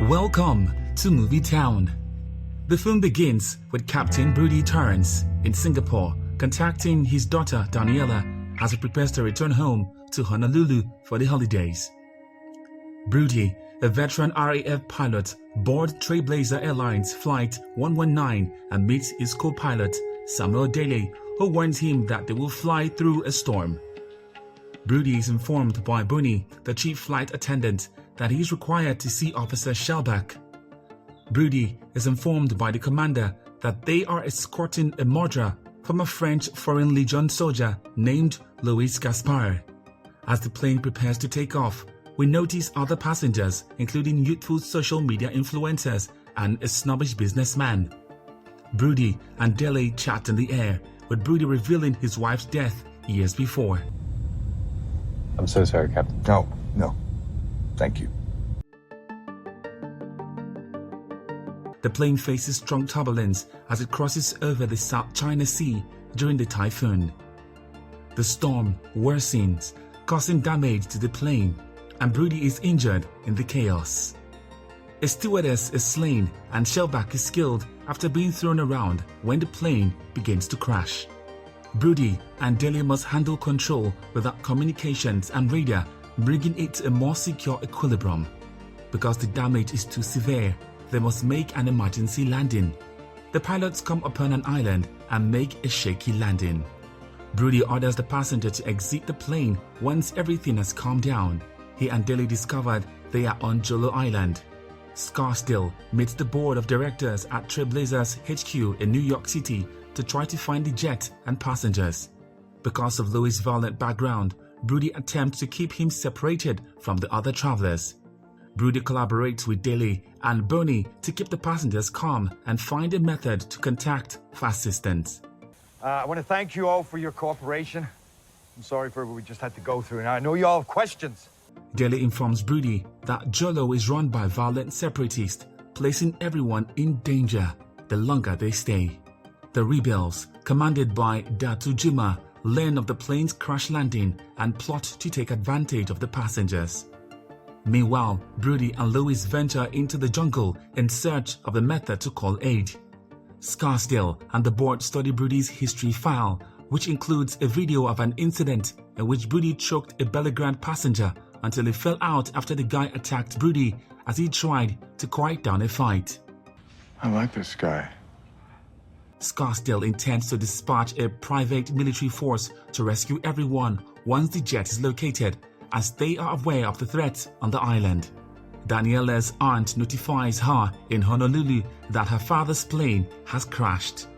Welcome to Movie Town. The film begins with Captain Brody Torrance in Singapore contacting his daughter Daniela as he prepares to return home to Honolulu for the holidays. Brody, a veteran RAF pilot, board Trailblazer Airlines Flight 119 and meets his co-pilot Samuel Daly, who warns him that they will fly through a storm. Brody is informed by Bonnie, the chief flight attendant, that he is required to see Officer Shellback. Brody is informed by the commander that they are escorting a murderer from a French Foreign Legion soldier named Louis Gaspard. As the plane prepares to take off, we notice other passengers, including youthful social media influencers and a snobbish businessman. Brody and Daly chat in the air, with Brody revealing his wife's death years before. I'm so sorry, Captain. No. Thank you. The plane faces strong turbulence as it crosses over the South China Sea during the typhoon. The storm worsens, causing damage to the plane, and Brody is injured in the chaos. A stewardess is slain and Shellback is killed after being thrown around when the plane begins to crash. Brody and Daly must handle control without communications and radar, bringing it to a more secure equilibrium. Because the damage is too severe, they must make an emergency landing. The pilots come upon an island and make a shaky landing. Brody orders the passenger to exit the plane once everything has calmed down. He and Daly discovered they are on Jolo Island. Scarsdale meets the board of directors at Trailblazers HQ in New York City to try to find the jet and passengers. Because of Louis' violent background, Brody attempts to keep him separated from the other travelers. Brody collaborates with Daly and Bonnie to keep the passengers calm and find a method to contact for assistance. I want to thank you all for your cooperation. I'm sorry for what we just had to go through, and I know you all have questions. Daly informs Brody that Jolo is run by violent separatists, placing everyone in danger the longer they stay. The rebels, commanded by Datu Juma, learn of the plane's crash landing and plot to take advantage of the passengers. Meanwhile, Brody and Louis venture into the jungle in search of a method to call aid. Scarsdale and the board study Brody's history file, which includes a video of an incident in which Brody choked a belligerent passenger until he fell out after the guy attacked Brody as he tried to quiet down a fight. I like this guy. Scarsdale intends to dispatch a private military force to rescue everyone once the jet is located, as they are aware of the threat on the island. Daniela's aunt notifies her in Honolulu that her father's plane has crashed.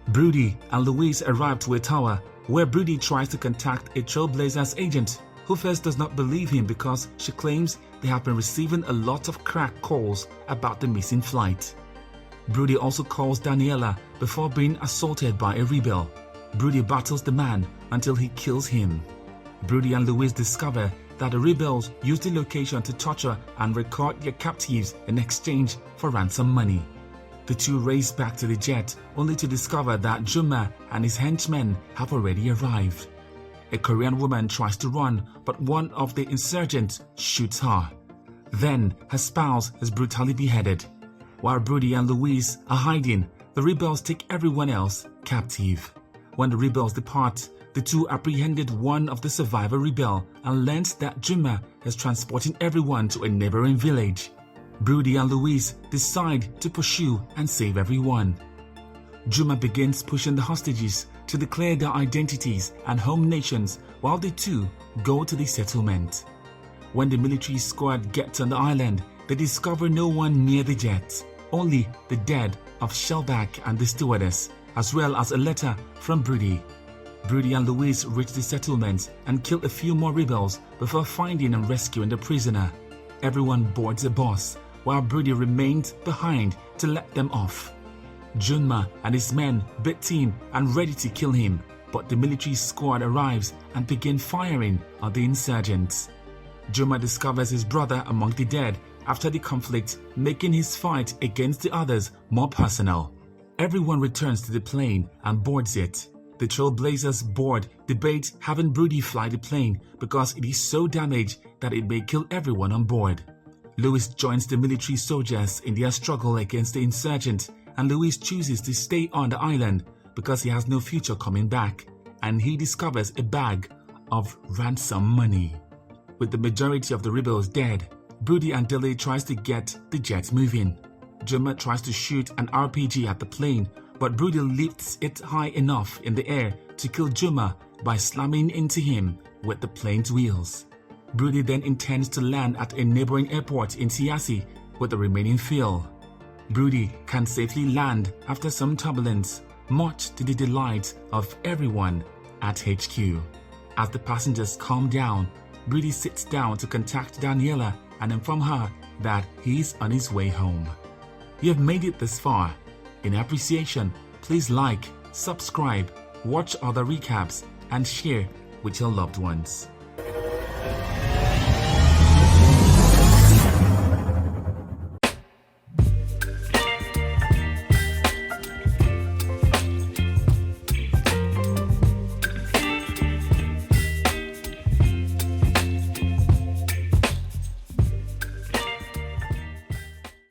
Brody and Louise arrive to a tower where Brody tries to contact a Trailblazers agent who first does not believe him because she claims they have been receiving a lot of crack calls about the missing flight. Brody also calls Daniela before being assaulted by a rebel. Brody battles the man until he kills him. Brody and Louise discover that the rebels use the location to torture and record their captives in exchange for ransom money. The two race back to the jet only to discover that Juma and his henchmen have already arrived. A Korean woman tries to run, but one of the insurgents shoots her. Then her spouse is brutally beheaded. While Brody and Louise are hiding, the rebels take everyone else captive. When the rebels depart, the two apprehended one of the survivor rebel and learns that Juma is transporting everyone to a neighboring village. Brody and Louise decide to pursue and save everyone. Juma begins pushing the hostages to declare their identities and home nations while the two go to the settlement. When the military squad gets on the island, they discover no one near the jet, only the dead of Shellback and the stewardess, as well as a letter from Brody. Brody and Louise reach the settlement and kill a few more rebels before finding and rescuing the prisoner. Everyone boards a bus, while Brody remained behind to let them off. Junma and his men beat him and ready to kill him, but the military squad arrives and begin firing on the insurgents. Junma discovers his brother among the dead after the conflict, making his fight against the others more personal. Everyone returns to the plane and boards it. The Trailblazers board debate having Brody fly the plane because it is so damaged that it may kill everyone on board. Louis joins the military soldiers in their struggle against the insurgents, and Louis chooses to stay on the island because he has no future coming back, and he discovers a bag of ransom money. With the majority of the rebels dead, Brody and Dilly tries to get the jets moving. Juma tries to shoot an RPG at the plane, but Brody lifts it high enough in the air to kill Juma by slamming into him with the plane's wheels. Brody then intends to land at a neighboring airport in Tiasi with the remaining fuel. Brody can safely land after some turbulence, much to the delight of everyone at HQ. As the passengers calm down, Brody sits down to contact Daniela and inform her that he's on his way home. You have made it this far. In appreciation, please like, subscribe, watch other recaps, and share with your loved ones.